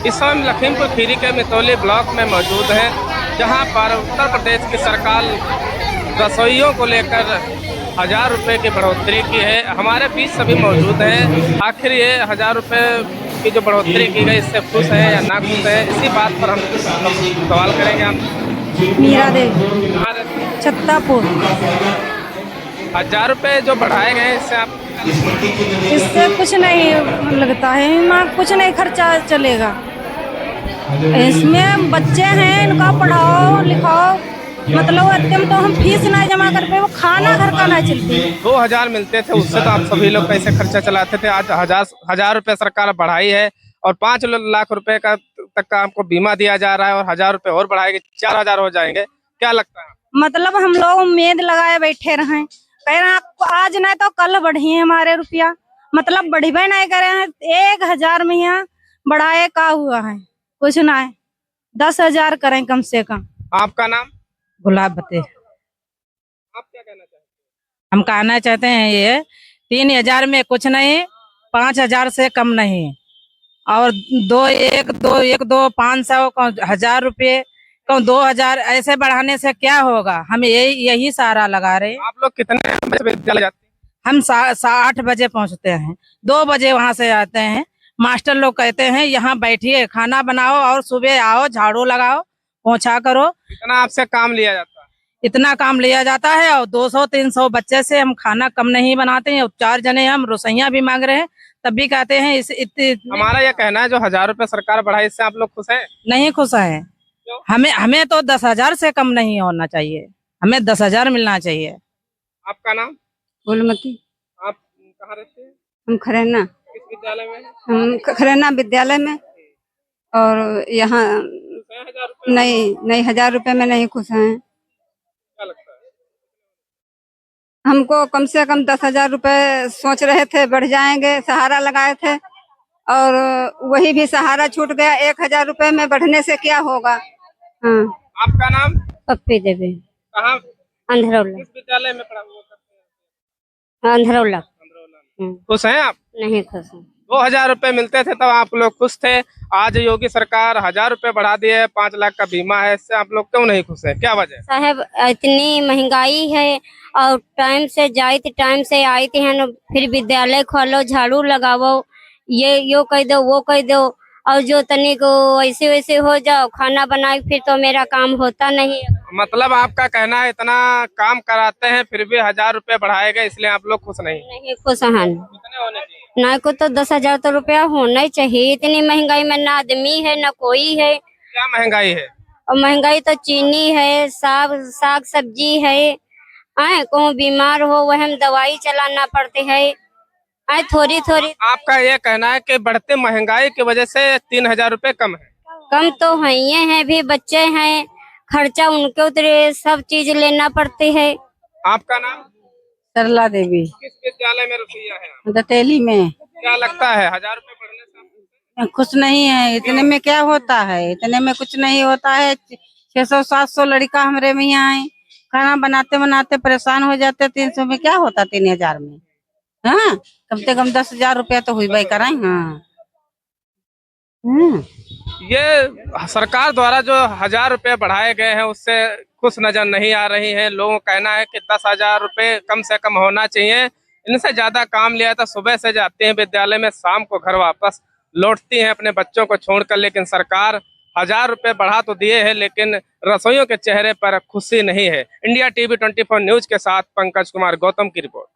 इस समय हम लखीमपुर खीरी के मितौली ब्लॉक में मौजूद हैं, जहां पर उत्तर प्रदेश की सरकार रसोइयों को लेकर 1,000 रुपये की बढ़ोतरी की है। हमारे बीच सभी मौजूद हैं। आखिर ये 1,000 रुपये की जो बढ़ोतरी की गई, इससे खुश है या ना खुश है, इसी बात पर हम सवाल करेंगे। हम मीरा देवी, कहाँ रहते हैं? छत्तापुर। 1,000 रुपये जो बढ़ाए गए, इससे आप इससे कुछ नहीं लगता है, माँ कुछ नहीं खर्चा चलेगा। इसमें बच्चे हैं, इनका पढ़ाओ लिखाओ, मतलब अत्यंत तो हम फीस नहीं जमा कर पाए, वो खाना घर का नहीं चलती। 2,000 मिलते थे, उससे तो आप सभी लोग कैसे खर्चा चलाते थे। आज 1,000 रुपये सरकार बढ़ाई है और 5 लाख रुपए का तक का आपको बीमा दिया जा रहा है, और 1,000 रुपये और बढ़ाएगी, 4,000 हो जाएंगे। क्या लगता है? मतलब हम लोग उम्मीद लगाए बैठे रहे, कह रहे हैं आपको आज नहीं तो कल बढ़ी हमारे रुपया, मतलब बढ़ी नहीं करे हैं। 1,000 में यहाँ बढ़ाए का हुआ है, कुछ ना है। 10,000 करें कम से कम। आपका नाम? गुलाब बते। आप क्या कहना चाहते हम कहना चाहते हैं ये 3,000 में कुछ नहीं, 5,000 से कम नहीं, और 2 500 1,000 रुपये 2,000 ऐसे बढ़ाने से क्या होगा। हम यही सहारा लगा रहे हैं। हैं? आप लोग कितने बजे विद्यालय जाते हैं? हम 8 बजे पहुंचते हैं, 2 बजे वहां से आते हैं। मास्टर लोग कहते हैं यहाँ बैठिए, खाना बनाओ और सुबह आओ, झाड़ू लगाओ, पोछा करो। इतना आपसे काम लिया जाता है? इतना काम लिया जाता है, और 200-300 बच्चे से हम खाना कम नहीं बनाते हैं। 4 जने हम रसोइया भी मांग रहे हैं, तब भी कहते हैं हमारा यह कहना है, जो 1,000 रुपये सरकार बढ़ाई, इससे आप लोग खुश हैं? नहीं खुश है। हमें तो 10,000 से कम नहीं होना चाहिए, हमें 10,000 मिलना चाहिए। आपका नाम? फूलमती। आप कहाँ रहते हैं? हम खरेना, किस विद्यालय में? हम खरेना विद्यालय में, और यहाँ 1,000 रुपये नहीं 1,000 रुपए में नहीं खुश हैं। क्या लगता है? हमको कम से कम 10,000 रुपए सोच रहे थे बढ़ जाएंगे, सहारा लगाए थे, और वही भी सहारा छूट गया। 1,000 रुपए में बढ़ने से क्या होगा। हाँ। आपका नाम? पप्पी देवी, कहाँ, अंधरौला। किस विद्यालय में पढ़ा हुआ करते हैं? अंधरौला। खुश हैं आप? नहीं खुश हूँ। 2,000 रुपये मिलते थे तब आप लोग खुश थे। आज योगी सरकार 1,000 रुपये बढ़ा दिए, 5 लाख का बीमा है, इससे आप लोग क्यों नहीं खुश हैं? क्या वजह है? साहब इतनी महंगाई है, और टाइम से जाई थी, टाइम से आई थी है, फिर विद्यालय खोलो, झाड़ू लगाओ, ये यो कह दो, वो कह दो, और जो तनिक वैसे वैसे हो जाओ, खाना बनाए, फिर तो मेरा काम होता नहीं। मतलब आपका कहना है इतना काम कराते हैं फिर भी 1,000 रुपये बढ़ाए गए, इसलिए आप लोग खुश नहीं? नहीं खुश हैं। कितने होने चाहिए? ना को तो 10,000 तो रुपया होना ही चाहिए। इतनी महंगाई में ना आदमी है ना कोई है। क्या महंगाई है? और महंगाई तो चीनी है, साग सब्जी है। आए कहूँ बीमार हो वह हम दवाई चलाना पड़ती है। आए थोड़ी थोड़ी। आपका ये कहना है कि बढ़ते महंगाई की वजह से 3,000 रुपये कम है? कम तो है, ये है भी बच्चे हैं, खर्चा उनके उतरे, सब चीज लेना पड़ती है। आपका नाम? सरला देवी, किस विद्यालय में रुपया है आप? दतेली में। क्या लगता है 1,000 रुपये बढ़ने से आप खुश हैं? कुछ नहीं है, इतने में क्या होता है, इतने में कुछ नहीं होता है। 600-700 लड़का हमारे में यहाँ है, खाना बनाते बनाते परेशान हो जाते। 300 में क्या होता, 3,000 में। हाँ, कम से कम 10,000 रुपया तो हुई भाई कराए। हाँ। ये सरकार द्वारा जो 1,000 रुपये बढ़ाए गए हैं, उससे खुश नजर नहीं आ रही है। लोगों का कहना है कि 10,000 रुपये कम से कम होना चाहिए। इनसे ज्यादा काम लिया था, सुबह से जाते हैं विद्यालय में, शाम को घर वापस लौटती हैं अपने बच्चों को छोड़कर। लेकिन सरकार 1,000 रुपये बढ़ा तो दिए हैं, लेकिन रसोइयों के चेहरे पर खुशी नहीं है। इंडिया टीवी 24 न्यूज के साथ पंकज कुमार गौतम की रिपोर्ट।